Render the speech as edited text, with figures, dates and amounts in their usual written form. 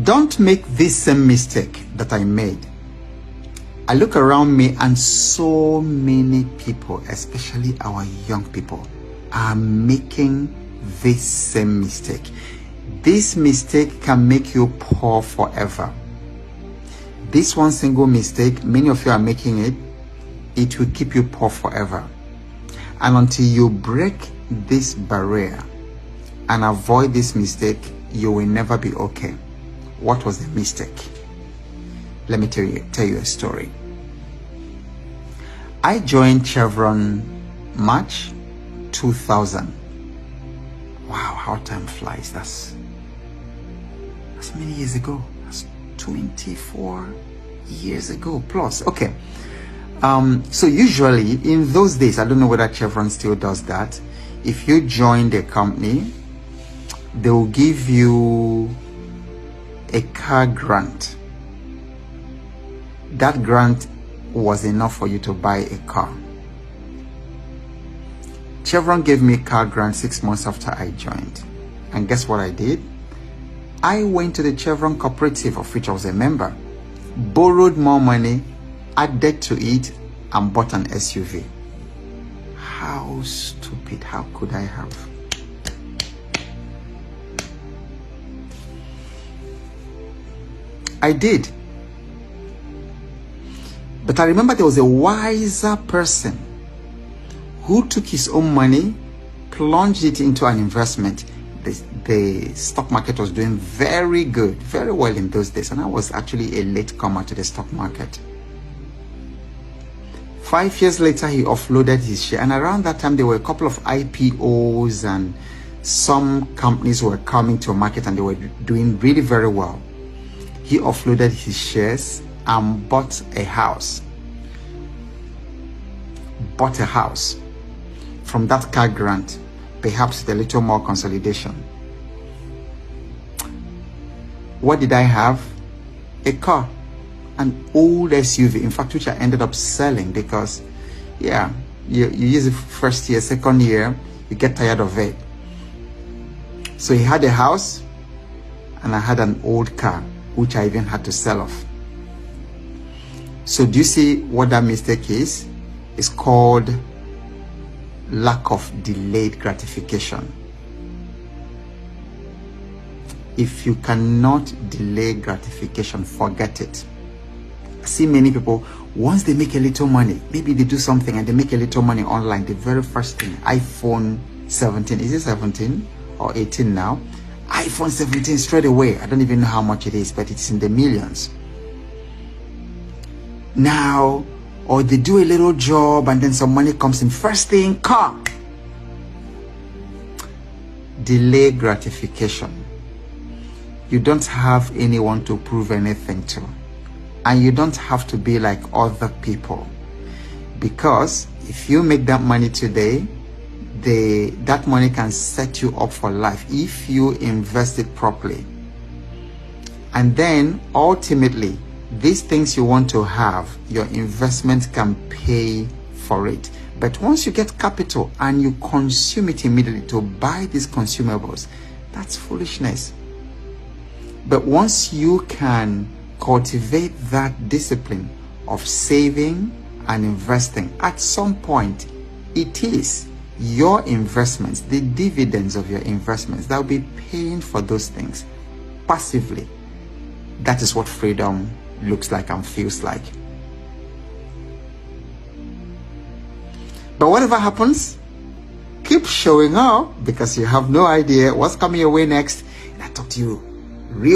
Don't make this same mistake that I made. I look around me and so many people, especially our young people, are making this same mistake. This mistake can make you poor forever. This one single mistake, many of you are making it, it will keep you poor forever. And until you break this barrier and avoid this mistake, you will never be okay. What was the mistake? Let me tell you a story. I joined Chevron March 2000. Wow, how time flies. That's many years ago. That's 24 years ago plus. Okay. So usually in those days, I don't know whether Chevron still does that. If you join a company, they will give you a car grant. That grant was enough for you to buy a car. Chevron gave me a car grant 6 months after I joined. And guess what I did? I went to the Chevron cooperative, of which I was a member, borrowed more money, added to it, and bought an SUV. How stupid, how could I have? I did. But I remember there was a wiser person who took his own money, plunged it into an investment. The stock market was doing very good, very well in those days, and I was actually a latecomer to the stock market. 5 years later, he offloaded his share, and around that time there were a couple of IPOs and some companies were coming to a market and they were doing really very well. He offloaded his shares and bought a house. From that car grant, perhaps with a little more consolidation. What did I have? A car, an old SUV, in fact, which I ended up selling because, yeah, you use it first year, second year, you get tired of it. So he had a house and I had an old car, which I even had to sell off. So do you see what that mistake is? It's called lack of delayed gratification. If you cannot delay gratification, forget it. I see many people, once they make a little money, maybe they do something and they make a little money online, the very first thing, iPhone 17, is it 17 or 18 now? iPhone 17 straight away. I don't even know how much it is, but it's in the millions. Now, or they do a little job and then some money comes in. First thing, car. Delay gratification. You don't have anyone to prove anything to. And you don't have to be like other people. Because if you make that money today, that money can set you up for life if you invest it properly. And then ultimately, these things you want to have, your investment can pay for it. But once you get capital and you consume it immediately to buy these consumables, that's foolishness. But once you can cultivate that discipline of saving and investing, at some point, it is your investments, the dividends of your investments, that will be paying for those things passively. That is what freedom looks like and feels like. But whatever happens, keep showing up because you have no idea what's coming your way next. And I talk to you real